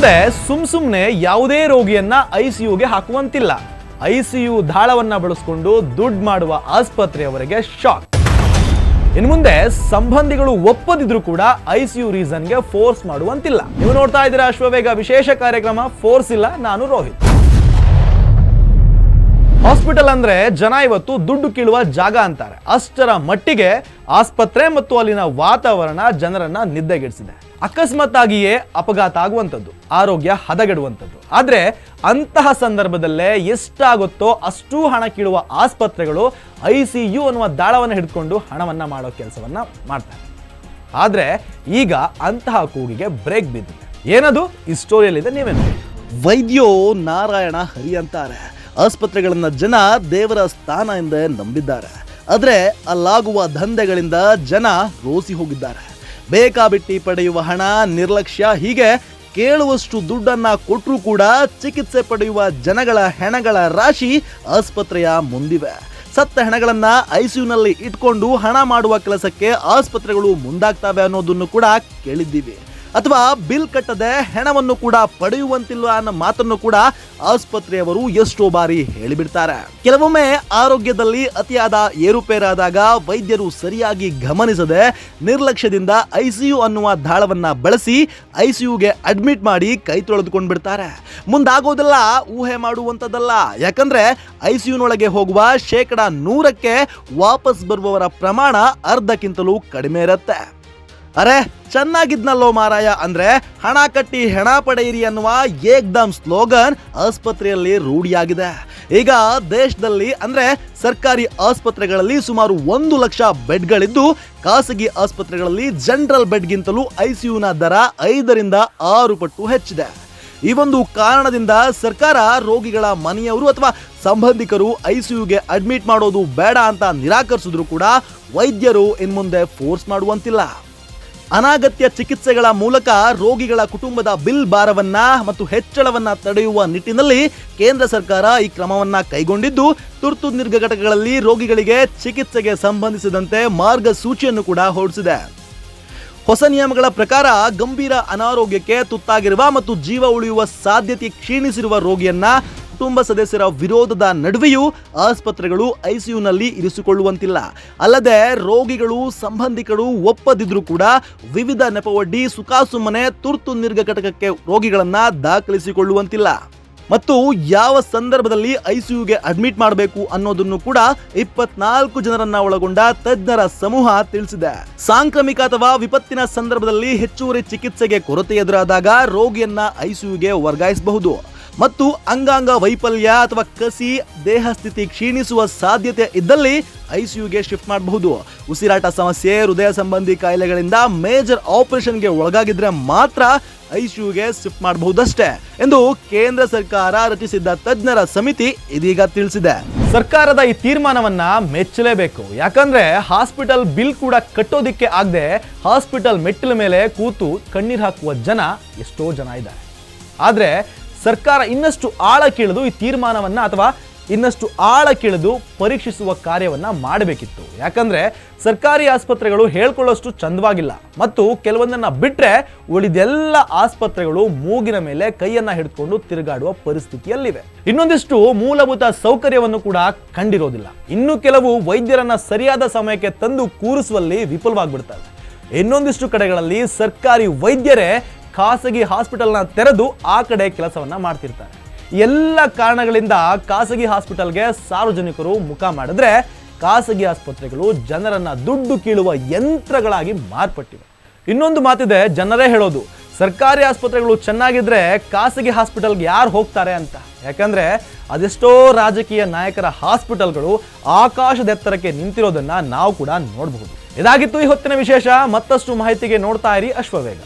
ಮುಂದೆ ಸುಮ್ನೆ ಯಾವುದೇ ರೋಗಿಯನ್ನ ಐಸಿಯುಗೆ ಹಾಕುವಂತಿಲ್ಲ. ಐಸಿಯು ದಾಳವನ್ನ ಬಳಸಿಕೊಂಡು ದುಡ್ಡು ಮಾಡುವ ಆಸ್ಪತ್ರೆಯವರೆಗೆ ಶಾಕ್. ಇನ್ನು ಮುಂದೆ ಸಂಬಂಧಿಗಳು ಒಪ್ಪದಿದ್ರು ಕೂಡ ಐಸಿಯು ರೀಸನ್ಗೆ ಫೋರ್ಸ್ ಮಾಡುವಂತಿಲ್ಲ. ನೀವು ನೋಡ್ತಾ ಇದ್ದೀರಾ ಅಶ್ವವೇಗ ವಿಶೇಷ ಕಾರ್ಯಕ್ರಮ ಫೋರ್ಸ್ ಇಲ್ಲ. ನಾನು ರೋಹಿತ್. ಹಾಸ್ಪಿಟಲ್ ಅಂದ್ರೆ ಜನ ಇವತ್ತು ದುಡ್ಡು ಕೀಳುವ ಜಾಗ ಅಂತಾರೆ. ಅಷ್ಟರ ಮಟ್ಟಿಗೆ ಆಸ್ಪತ್ರೆ ಮತ್ತು ಅಲ್ಲಿನ ವಾತಾವರಣ ಜನರನ್ನ ನಿದ್ದೆಗೆಡಿಸಿದೆ. ಅಕಸ್ಮಾತ್ ಆಗಿಯೇ ಅಪಘಾತ ಆಗುವಂಥದ್ದು, ಆರೋಗ್ಯ ಹದಗೆಡುವಂಥದ್ದು. ಆದ್ರೆ ಅಂತಹ ಸಂದರ್ಭದಲ್ಲೇ ಎಷ್ಟಾಗುತ್ತೋ ಅಷ್ಟು ಹಣ ಕೀಳುವ ಆಸ್ಪತ್ರೆಗಳು ಐಸಿಯು ಅನ್ನುವ ದಾಳವನ್ನು ಹಿಡ್ಕೊಂಡು ಹಣವನ್ನ ಮಾಡೋ ಕೆಲಸವನ್ನ ಮಾಡ್ತಾರೆ. ಆದ್ರೆ ಈಗ ಅಂತಹ ಕೂಗಿಗೆ ಬ್ರೇಕ್ ಬಿದ್ದಿದೆ. ಏನದು ಈ ಸ್ಟೋರಿಯಲ್ಲಿದೆ, ನೀವೇ ನೋಡಿ. ವೈದ್ಯೋ ನಾರಾಯಣ ಹರಿ ಅಂತಾರೆ. ಆಸ್ಪತ್ರೆಗಳನ್ನ ಜನ ದೇವರ ಸ್ಥಾನ ಎಂದೇ ನಂಬಿದ್ದಾರೆ. ಆದ್ರೆ ಅಲ್ಲಾಗುವ ದಂಧೆಗಳಿಂದ ಜನ ರೋಸಿ ಹೋಗಿದ್ದಾರೆ. ಬೇಕಾಬಿಟ್ಟಿ ಪಡೆಯುವ ಹಣ, ನಿರ್ಲಕ್ಷ್ಯ, ಹೀಗೆ ಕೇಳುವಷ್ಟು ದುಡ್ಡನ್ನ ಕೊಟ್ಟರೂ ಕೂಡ ಚಿಕಿತ್ಸೆ ಪಡೆಯುವ ಜನಗಳ ಹೆಣಗಳ ರಾಶಿ ಆಸ್ಪತ್ರೆಯ ಮುಂದಿವೆ. ಸತ್ತ ಹೆಣಗಳನ್ನ ಐಸಿಯುನಲ್ಲಿ ಇಟ್ಕೊಂಡು ಹಣ ಮಾಡುವ ಕೆಲಸಕ್ಕೆ ಆಸ್ಪತ್ರೆಗಳು ಮುಂದಾಗ್ತವೆ ಅನ್ನೋದನ್ನು ಕೂಡ ಕೇಳಿದ್ದೀವಿ. ಅಥವಾ ಬಿಲ್ ಕಟ್ಟದೆ ಹೆಣವನ್ನು ಕೂಡ ಪಡೆಯುವಂತಿಲ್ಲ ಅನ್ನೋ ಮಾತನ್ನು ಕೂಡ ಆಸ್ಪತ್ರೆಯವರು ಎಷ್ಟೋ ಬಾರಿ ಹೇಳಿಬಿಡ್ತಾರೆ. ಕೆಲವೊಮ್ಮೆ ಆರೋಗ್ಯದಲ್ಲಿ ಅತಿಯಾದ ಏರುಪೇರಾದಾಗ ವೈದ್ಯರು ಸರಿಯಾಗಿ ಗಮನಿಸದೆ ನಿರ್ಲಕ್ಷ್ಯದಿಂದ ಐಸಿಯು ಅನ್ನುವ ದಾಳವನ್ನ ಬಳಸಿ ಐಸಿಯುಗೆ ಅಡ್ಮಿಟ್ ಮಾಡಿ ಕೈ ತೊಳೆದುಕೊಂಡು ಬಿಡ್ತಾರೆ. ಮುಂದಾಗೋದೆಲ್ಲ ಊಹೆ ಮಾಡುವಂಥದ್ದಲ್ಲ. ಯಾಕಂದ್ರೆ ಐಸಿಯುನೊಳಗೆ ಹೋಗುವ 100% ವಾಪಸ್ ಬರುವವರ ಪ್ರಮಾಣ ಅರ್ಧಕ್ಕಿಂತಲೂ ಕಡಿಮೆ ಇರುತ್ತೆ. ಅರೆ ಚೆನ್ನಾಗಿದ್ನಲ್ಲೋ ಮಾರಾಯ ಅಂದ್ರೆ ಹಣ ಕಟ್ಟಿ ಹೆಣ ಪಡೆಯಿರಿ ಅನ್ನುವ ಏಕ್ದಮ್ ಸ್ಲೋಗನ್ ಆಸ್ಪತ್ರೆಯಲ್ಲಿ ರೂಢಿಯಾಗಿದೆ. ಈಗ ದೇಶದಲ್ಲಿ ಅಂದ್ರೆ ಸರ್ಕಾರಿ ಆಸ್ಪತ್ರೆಗಳಲ್ಲಿ ಸುಮಾರು 1 ಲಕ್ಷ ಬೆಡ್ಗಳಿದ್ದು, ಖಾಸಗಿ ಆಸ್ಪತ್ರೆಗಳಲ್ಲಿ ಜನರಲ್ ಬೆಡ್ಗಿಂತಲೂ ಐಸಿಯುನ ದರ 5 ರಿಂದ 6 ಪಟ್ಟು ಹೆಚ್ಚಿದೆ. ಈ ಒಂದು ಕಾರಣದಿಂದ ಸರ್ಕಾರ ರೋಗಿಗಳ ಮನೆಯವರು ಅಥವಾ ಸಂಬಂಧಿಕರು ಐಸಿಯುಗೆ ಅಡ್ಮಿಟ್ ಮಾಡೋದು ಬೇಡ ಅಂತ ನಿರಾಕರಿಸಿದ್ರು ಕೂಡ ವೈದ್ಯರು ಇನ್ಮುಂದೆ ಫೋರ್ಸ್ ಮಾಡುವಂತಿಲ್ಲ. ಅನಾಗತ್ಯ ಚಿಕಿತ್ಸೆಗಳ ಮೂಲಕ ರೋಗಿಗಳ ಕುಟುಂಬದ ಬಿಲ್ ಭಾರವನ್ನ ಮತ್ತು ಹೆಚ್ಚಳವನ್ನ ತಡೆಯುವ ನಿಟ್ಟಿನಲ್ಲಿ ಕೇಂದ್ರ ಸರ್ಕಾರ ಈ ಕ್ರಮವನ್ನ ಕೈಗೊಂಡಿದ್ದು, ತುರ್ತು ನಿರ್ಘಟಕಗಳಲ್ಲಿ ರೋಗಿಗಳಿಗೆ ಚಿಕಿತ್ಸೆಗೆ ಸಂಬಂಧಿಸಿದಂತೆ ಮಾರ್ಗಸೂಚಿಯನ್ನು ಕೂಡ ಹೊರಡಿಸಿದೆ. ಹೊಸ ನಿಯಮಗಳ ಪ್ರಕಾರ ಗಂಭೀರ ಅನಾರೋಗ್ಯಕ್ಕೆ ತುತ್ತಾಗಿರುವ ಮತ್ತು ಜೀವ ಉಳಿಯುವ ಸಾಧ್ಯತೆ ಕ್ಷೀಣಿಸಿರುವ ರೋಗಿಯನ್ನ ಕುಟುಂಬ ಸದಸ್ಯರ ವಿರೋಧದ ನಡುವೆಯೂ ಆಸ್ಪತ್ರೆಗಳು ಐಸಿಯುನಲ್ಲಿ ಇರಿಸಿಕೊಳ್ಳುವಂತಿಲ್ಲ. ಅಲ್ಲದೆ ರೋಗಿಗಳು ಸಂಬಂಧಿಕರು ಒಪ್ಪದಿದ್ರೂ ಕೂಡ ವಿವಿಧ ನೆಪವೊಡ್ಡಿ ಸುಖಾಸುಮ್ಮನೆ ತುರ್ತು ನಿರ್ಘಟಕಕ್ಕೆ ರೋಗಿಗಳನ್ನ ದಾಖಲಿಸಿಕೊಳ್ಳುವಂತಿಲ್ಲ. ಮತ್ತು ಯಾವ ಸಂದರ್ಭದಲ್ಲಿ ಐಸಿಯುಗೆ ಅಡ್ಮಿಟ್ ಮಾಡಬೇಕು ಅನ್ನೋದನ್ನು ಕೂಡ 24 ಜನರನ್ನ ಒಳಗೊಂಡ ತಜ್ಞರ ಸಮೂಹ ತಿಳಿಸಿದೆ. ಸಾಂಕ್ರಾಮಿಕ ಅಥವಾ ವಿಪತ್ತಿನ ಸಂದರ್ಭದಲ್ಲಿ ಹೆಚ್ಚುವರಿ ಚಿಕಿತ್ಸೆಗೆ ಕೊರತೆ ಎದುರಾದಾಗ ರೋಗಿಯನ್ನ ಐಸಿಯುಗೆ ವರ್ಗಾಯಿಸಬಹುದು. ಮತ್ತು ಅಂಗಾಂಗ ವೈಫಲ್ಯ ಅಥವಾ ಕಸಿ, ದೇಹ ಸ್ಥಿತಿ ಕ್ಷೀಣಿಸುವ ಸಾಧ್ಯತೆ ಇದ್ದಲ್ಲಿ ಐಸಿಯುಗೆ ಶಿಫ್ಟ್ ಮಾಡಬಹುದು. ಉಸಿರಾಟ ಸಮಸ್ಯೆ, ಹೃದಯ ಸಂಬಂಧಿ ಕಾಯಿಲೆಗಳಿಂದ ಮೇಜರ್ ಆಪರೇಷನ್ಗೆ ಒಳಗಾಗಿದ್ರೆ ಮಾತ್ರ ಐಸಿಯುಗೆ ಶಿಫ್ಟ್ ಮಾಡಬಹುದಷ್ಟೇ ಎಂದು ಕೇಂದ್ರ ಸರ್ಕಾರ ರಚಿಸಿದ್ದ ತಜ್ಞರ ಸಮಿತಿ ಇದೀಗ ತಿಳಿಸಿದೆ. ಸರ್ಕಾರದ ಈ ತೀರ್ಮಾನವನ್ನ ಮೆಚ್ಚಲೇಬೇಕು. ಯಾಕಂದ್ರೆ ಹಾಸ್ಪಿಟಲ್ ಬಿಲ್ ಕೂಡ ಕಟ್ಟೋದಿಕ್ಕೆ ಆಗದೆ ಹಾಸ್ಪಿಟಲ್ ಮೆಟ್ಟಿಲ ಮೇಲೆ ಕೂತು ಕಣ್ಣೀರು ಹಾಕುವ ಜನ ಎಷ್ಟೋ ಜನ ಇದ್ದಾರೆ. ಆದ್ರೆ ಸರ್ಕಾರ ಇನ್ನಷ್ಟು ಆಳಕ್ಕಿಳಿದು ಈ ತೀರ್ಮಾನವನ್ನ ಅಥವಾ ಇನ್ನಷ್ಟು ಆಳಕ್ಕಿಳಿದು ಪರೀಕ್ಷಿಸುವ ಕಾರ್ಯವನ್ನ ಮಾಡಬೇಕಿತ್ತು. ಯಾಕಂದ್ರೆ ಸರ್ಕಾರಿ ಆಸ್ಪತ್ರೆಗಳು ಹೇಳ್ಕೊಳ್ಳೋಷ್ಟು ಚಂದವಾಗಿಲ್ಲ ಮತ್ತು ಕೆಲವೊಂದನ್ನ ಬಿಟ್ರೆ ಉಳಿದೆಲ್ಲ ಆಸ್ಪತ್ರೆಗಳು ಮೂಗಿನ ಮೇಲೆ ಕೈಯನ್ನ ಹಿಡ್ಕೊಂಡು ತಿರುಗಾಡುವ ಪರಿಸ್ಥಿತಿಯಲ್ಲಿವೆ. ಇನ್ನೊಂದಿಷ್ಟು ಮೂಲಭೂತ ಸೌಕರ್ಯವನ್ನು ಕೂಡ ಕಂಡಿರೋದಿಲ್ಲ. ಇನ್ನು ಕೆಲವು ವೈದ್ಯರನ್ನ ಸರಿಯಾದ ಸಮಯಕ್ಕೆ ತಂದು ಕೂರಿಸುವಲ್ಲಿ ವಿಫಲವಾಗ್ಬಿಡ್ತಾರೆ. ಇನ್ನೊಂದಿಷ್ಟು ಕಡೆಗಳಲ್ಲಿ ಸರ್ಕಾರಿ ವೈದ್ಯರೇ ಖಾಸಗಿ ಹಾಸ್ಪಿಟಲ್ನ ತೆರೆದು ಆ ಕಡೆ ಕೆಲಸವನ್ನ ಮಾಡ್ತಿರ್ತಾರೆ. ಎಲ್ಲ ಕಾರಣಗಳಿಂದ ಖಾಸಗಿ ಹಾಸ್ಪಿಟಲ್ಗೆ ಸಾರ್ವಜನಿಕರು ಮುಖ ಮಾಡಿದ್ರೆ ಖಾಸಗಿ ಆಸ್ಪತ್ರೆಗಳು ಜನರನ್ನ ದುಡ್ಡು ಕೀಳುವ ಯಂತ್ರಗಳಾಗಿ ಮಾರ್ಪಟ್ಟಿವೆ. ಇನ್ನೊಂದು ಮಾತಿದೆ, ಜನರೇ ಹೇಳೋದು, ಸರ್ಕಾರಿ ಆಸ್ಪತ್ರೆಗಳು ಚೆನ್ನಾಗಿದ್ರೆ ಖಾಸಗಿ ಹಾಸ್ಪಿಟಲ್ಗೆ ಯಾರು ಹೋಗ್ತಾರೆ ಅಂತ. ಯಾಕಂದ್ರೆ ಅದೆಷ್ಟೋ ರಾಜಕೀಯ ನಾಯಕರ ಹಾಸ್ಪಿಟಲ್ಗಳು ಆಕಾಶದ ಎತ್ತರಕ್ಕೆ ನಿಂತಿರೋದನ್ನ ನಾವು ಕೂಡ ನೋಡಬಹುದು. ಇದಾಗಿತ್ತು ಈ ಹೊತ್ತಿನ ವಿಶೇಷ. ಮತ್ತಷ್ಟು ಮಾಹಿತಿಗೆ ನೋಡ್ತಾ ಇರಿ ಅಶ್ವವೇಗ.